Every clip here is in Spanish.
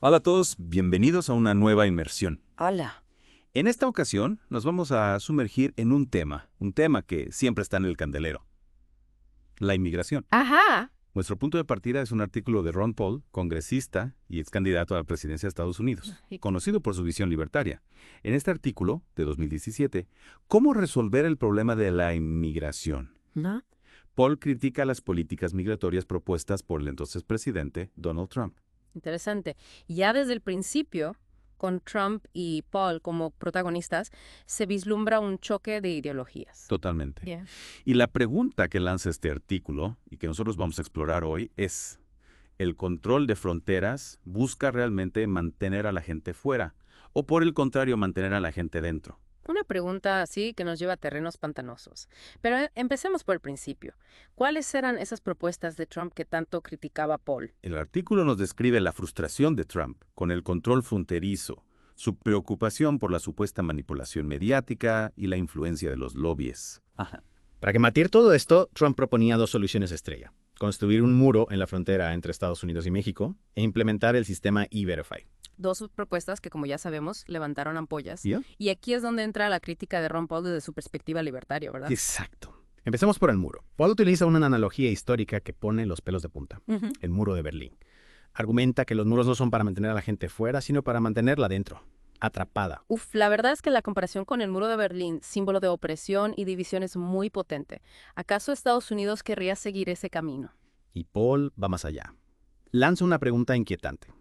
Hola a todos, bienvenidos a una nueva inmersión. Hola. En esta ocasión nos vamos a sumergir en un tema que siempre está en el candelero, la inmigración. Ajá. Nuestro punto de partida es un artículo de Ron Paul, congresista y ex candidato a la presidencia de Estados Unidos, conocido por su visión libertaria. En este artículo, de 2017, ¿cómo resolver el problema de la inmigración? ¿No? Paul critica las políticas migratorias propuestas por el entonces presidente Donald Trump. Interesante. Ya desde el principio, con Trump y Paul como protagonistas, se vislumbra un choque de ideologías. Totalmente. Yeah. Y la pregunta que lanza este artículo, y que nosotros vamos a explorar hoy, es, ¿el control de fronteras busca realmente mantener a la gente fuera? ¿O por el contrario, mantener a la gente dentro? Una pregunta así que nos lleva a terrenos pantanosos. Pero empecemos por el principio. ¿Cuáles eran esas propuestas de Trump que tanto criticaba Paul? El artículo nos describe la frustración de Trump con el control fronterizo, su preocupación por la supuesta manipulación mediática y la influencia de los lobbies. Ajá. Para combatir todo esto, Trump proponía dos soluciones estrella: construir un muro en la frontera entre Estados Unidos y México e implementar el sistema E-Verify. Dos propuestas que, como ya sabemos, levantaron ampollas. ¿Ya? Y aquí es donde entra la crítica de Ron Paul desde su perspectiva libertaria, ¿verdad? Exacto. Empecemos por el muro. Paul utiliza una analogía histórica que pone los pelos de punta: Ujú. el muro de Berlín. Argumenta que los muros no son para mantener a la gente fuera, sino para mantenerla dentro, atrapada. Uf, la verdad es que la comparación con el muro de Berlín, símbolo de opresión y división, es muy potente. ¿Acaso Estados Unidos querría seguir ese camino? Y Paul va más allá. Lanza una pregunta inquietante.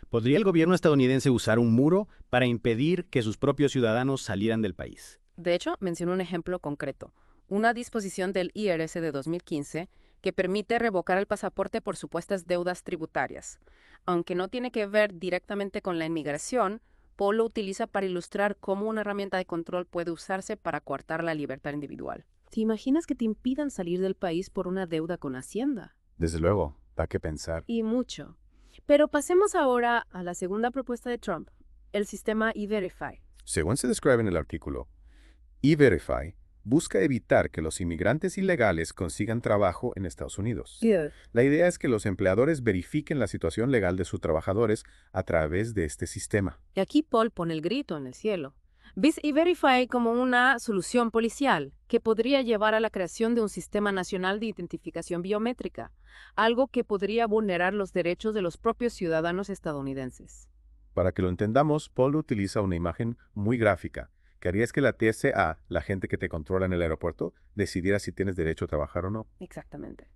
¿Podría el gobierno estadounidense usar un muro para impedir que sus propios ciudadanos salieran del país? De hecho, mencionó un ejemplo concreto, una disposición del IRS de 2015 que permite revocar el pasaporte por supuestas deudas tributarias. Aunque no tiene que ver directamente con la inmigración, Paul lo utiliza para ilustrar cómo una herramienta de control puede usarse para coartar la libertad individual. ¿Te imaginas que te impidan salir del país por una deuda con Hacienda? Desde luego, da que pensar. Y mucho. Pero pasemos ahora a la segunda propuesta de Trump, el sistema E-Verify. Según se describe en el artículo, E-Verify busca evitar que los inmigrantes ilegales consigan trabajo en Estados Unidos. La idea es que los empleadores verifiquen la situación legal de sus trabajadores a través de este sistema. Y aquí Paul pone el grito en el cielo. ¿Ves E-Verify como una solución policial que podría llevar a la creación de un sistema nacional de identificación biométrica, algo que podría vulnerar los derechos de los propios ciudadanos estadounidenses? Para que lo entendamos, Paul utiliza una imagen muy gráfica, que haría es que la TSA, la gente que te controla en el aeropuerto, decidiera si tienes derecho a trabajar o no. Exactamente.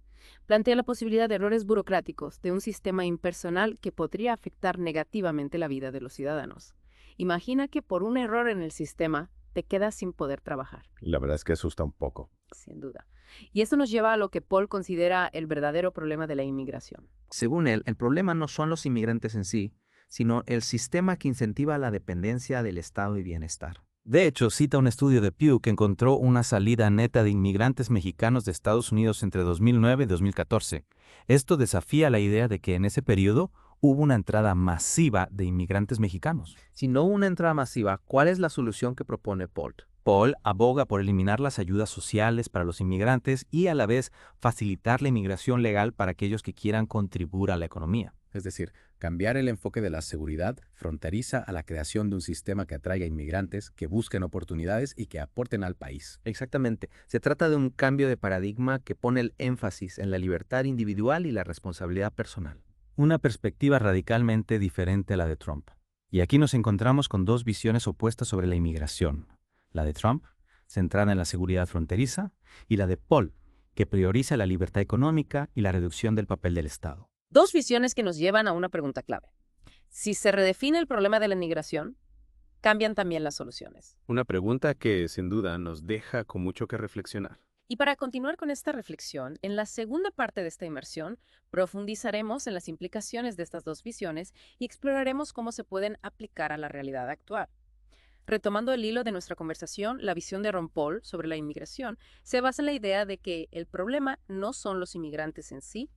Plantea la posibilidad de errores burocráticos de un sistema impersonal que podría afectar negativamente la vida de los ciudadanos. Imagina que por un error en el sistema te quedas sin poder trabajar. La verdad es que asusta un poco. Sin duda. Y esto nos lleva a lo que Paul considera el verdadero problema de la inmigración. Según él, el problema no son los inmigrantes en sí, sino el sistema que incentiva la dependencia del estado y bienestar. De hecho, cita un estudio de Pew que encontró una salida neta de inmigrantes mexicanos de Estados Unidos entre 2009 y 2014. Esto desafía la idea de que en ese periodo hubo una entrada masiva de inmigrantes mexicanos. Si no hubo una entrada masiva, ¿cuál es la solución que propone Paul? Paul aboga por eliminar las ayudas sociales para los inmigrantes y a la vez facilitar la inmigración legal para aquellos que quieran contribuir a la economía. Es decir, cambiar el enfoque de la seguridad fronteriza a la creación de un sistema que atraiga inmigrantes, que busquen oportunidades y que aporten al país. Exactamente. Se trata de un cambio de paradigma que pone el énfasis en la libertad individual y la responsabilidad personal. Una perspectiva radicalmente diferente a la de Trump. Y aquí nos encontramos con dos visiones opuestas sobre la inmigración. La de Trump, centrada en la seguridad fronteriza, y la de Paul, que prioriza la libertad económica y la reducción del papel del Estado. Dos visiones que nos llevan a una pregunta clave. Si se redefine el problema de la inmigración, cambian también las soluciones. Una pregunta que, sin duda, nos deja con mucho que reflexionar. Y para continuar con esta reflexión, en la segunda parte de esta inmersión, profundizaremos en las implicaciones de estas dos visiones y exploraremos cómo se pueden aplicar a la realidad actual. Retomando el hilo de nuestra conversación, la visión de Ron Paul sobre la inmigración se basa en la idea de que el problema no son los inmigrantes en sí,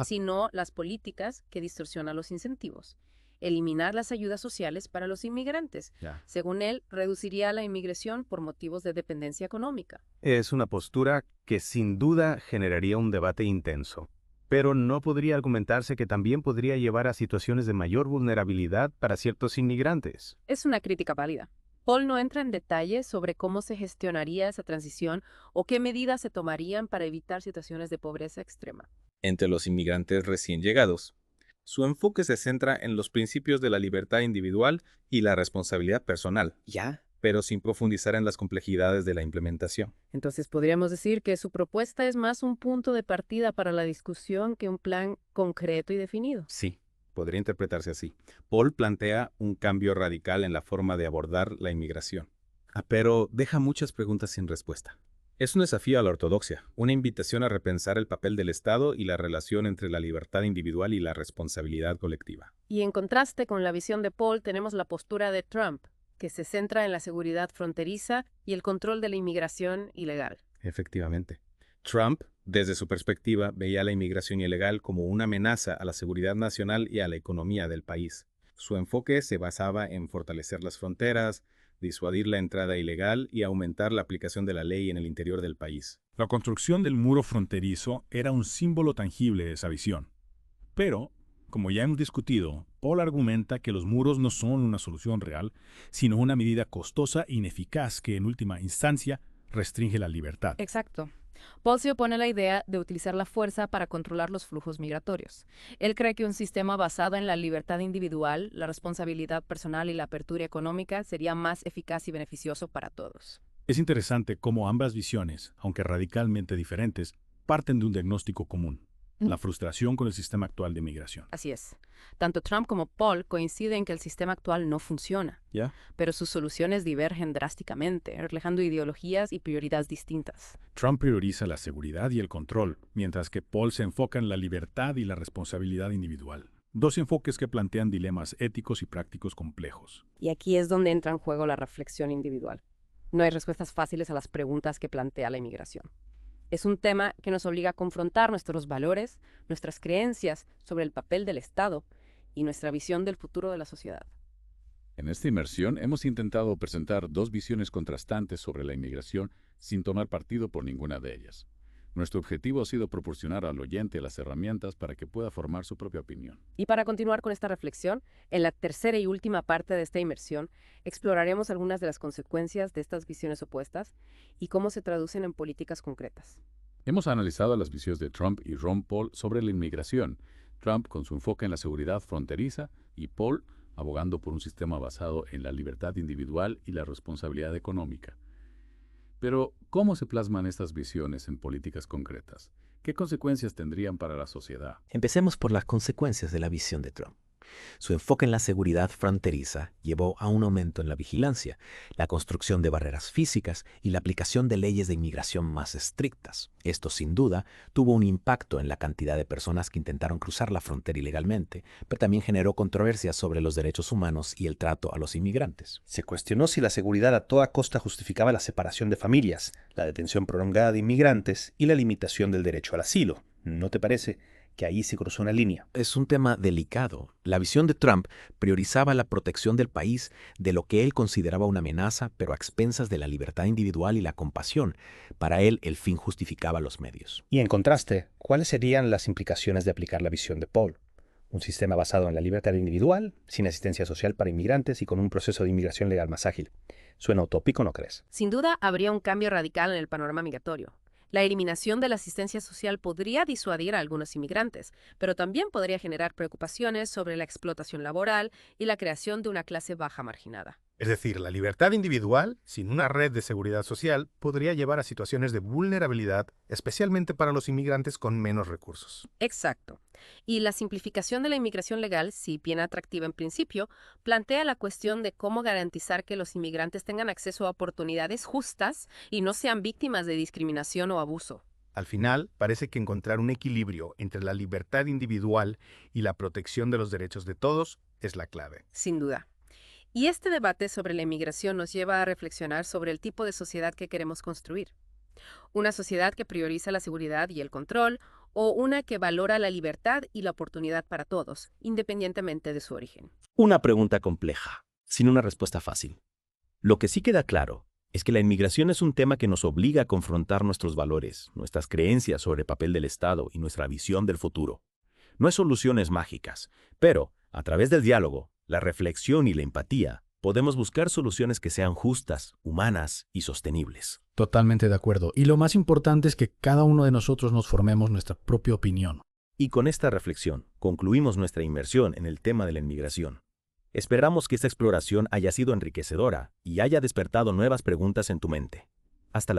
sino las políticas que distorsionan los incentivos. Eliminar las ayudas sociales para los inmigrantes. Según él, reduciría la inmigración por motivos de dependencia económica. Es una postura que sin duda generaría un debate intenso. Pero no podría argumentarse que también podría llevar a situaciones de mayor vulnerabilidad para ciertos inmigrantes. Es una crítica válida. Paul no entra en detalle sobre cómo se gestionaría esa transición o qué medidas se tomarían para evitar situaciones de pobreza extrema. Entre los inmigrantes recién llegados, su enfoque se centra en los principios de la libertad individual y la responsabilidad personal, ¿Ya? pero sin profundizar en las complejidades de la implementación. Entonces podríamos decir que su propuesta es más un punto de partida para la discusión que un plan concreto y definido. Sí, podría interpretarse así. Paul plantea un cambio radical en la forma de abordar la inmigración, pero deja muchas preguntas sin respuesta. Es un desafío a la ortodoxia, una invitación a repensar el papel del Estado y la relación entre la libertad individual y la responsabilidad colectiva. Y en contraste con la visión de Paul tenemos la postura de Trump, que se centra en la seguridad fronteriza y el control de la inmigración ilegal. Efectivamente. Trump, desde su perspectiva, veía la inmigración ilegal como una amenaza a la seguridad nacional y a la economía del país. Su enfoque se basaba en fortalecer las fronteras, disuadir la entrada ilegal y aumentar la aplicación de la ley en el interior del país. La construcción del muro fronterizo era un símbolo tangible de esa visión. Pero, como ya hemos discutido, Paul argumenta que los muros no son una solución real, sino una medida costosa e ineficaz que, en última instancia, restringe la libertad. Exacto. Paul se opone a la idea de utilizar la fuerza para controlar los flujos migratorios. Él cree que un sistema basado en la libertad individual, la responsabilidad personal y la apertura económica sería más eficaz y beneficioso para todos. Es interesante cómo ambas visiones, aunque radicalmente diferentes, parten de un diagnóstico común: la frustración con el sistema actual de migración. Así es. Tanto Trump como Paul coinciden en que el sistema actual no funciona, ¿Ya? pero sus soluciones divergen drásticamente, reflejando ideologías y prioridades distintas. Trump prioriza la seguridad y el control, mientras que Paul se enfoca en la libertad y la responsabilidad individual. Dos enfoques que plantean dilemas éticos y prácticos complejos. Y aquí es donde entra en juego la reflexión individual. No hay respuestas fáciles a las preguntas que plantea la inmigración. Es un tema que nos obliga a confrontar nuestros valores, nuestras creencias sobre el papel del Estado y nuestra visión del futuro de la sociedad. En esta inmersión hemos intentado presentar dos visiones contrastantes sobre la inmigración sin tomar partido por ninguna de ellas. Nuestro objetivo ha sido proporcionar al oyente las herramientas para que pueda formar su propia opinión. Y para continuar con esta reflexión, en la tercera y última parte de esta inmersión, exploraremos algunas de las consecuencias de estas visiones opuestas y cómo se traducen en políticas concretas. Hemos analizado las visiones de Trump y Ron Paul sobre la inmigración, Trump con su enfoque en la seguridad fronteriza y Paul abogando por un sistema basado en la libertad individual y la responsabilidad económica. Pero, ¿cómo se plasman estas visiones en políticas concretas? ¿Qué consecuencias tendrían para la sociedad? Empecemos por las consecuencias de la visión de Trump. Su enfoque en la seguridad fronteriza llevó a un aumento en la vigilancia, la construcción de barreras físicas y la aplicación de leyes de inmigración más estrictas. Esto, sin duda, tuvo un impacto en la cantidad de personas que intentaron cruzar la frontera ilegalmente, pero también generó controversias sobre los derechos humanos y el trato a los inmigrantes. Se cuestionó si la seguridad a toda costa justificaba la separación de familias, la detención prolongada de inmigrantes y la limitación del derecho al asilo. ¿No te parece que ahí se cruzó una línea? Es un tema delicado. La visión de Trump priorizaba la protección del país de lo que él consideraba una amenaza, pero a expensas de la libertad individual y la compasión. Para él, el fin justificaba los medios. Y en contraste, ¿cuáles serían las implicaciones de aplicar la visión de Paul? Un sistema basado en la libertad individual, sin asistencia social para inmigrantes y con un proceso de inmigración legal más ágil. ¿Suena utópico, no crees? Sin duda, habría un cambio radical en el panorama migratorio. La eliminación de la asistencia social podría disuadir a algunos inmigrantes, pero también podría generar preocupaciones sobre la explotación laboral y la creación de una clase baja marginada. Es decir, la libertad individual, sin una red de seguridad social, podría llevar a situaciones de vulnerabilidad, especialmente para los inmigrantes con menos recursos. Exacto. Y la simplificación de la inmigración legal, si bien atractiva en principio, plantea la cuestión de cómo garantizar que los inmigrantes tengan acceso a oportunidades justas y no sean víctimas de discriminación o abuso. Al final, parece que encontrar un equilibrio entre la libertad individual y la protección de los derechos de todos es la clave. Sin duda. Y este debate sobre la inmigración nos lleva a reflexionar sobre el tipo de sociedad que queremos construir. Una sociedad que prioriza la seguridad y el control, o una que valora la libertad y la oportunidad para todos, independientemente de su origen. Una pregunta compleja, sin una respuesta fácil. Lo que sí queda claro es que la inmigración es un tema que nos obliga a confrontar nuestros valores, nuestras creencias sobre el papel del Estado y nuestra visión del futuro. No hay soluciones mágicas, pero, a través del diálogo, la reflexión y la empatía, podemos buscar soluciones que sean justas, humanas y sostenibles. Totalmente de acuerdo. Y lo más importante es que cada uno de nosotros nos formemos nuestra propia opinión. Y con esta reflexión, concluimos nuestra inmersión en el tema de la inmigración. Esperamos que esta exploración haya sido enriquecedora y haya despertado nuevas preguntas en tu mente. Hasta la próxima.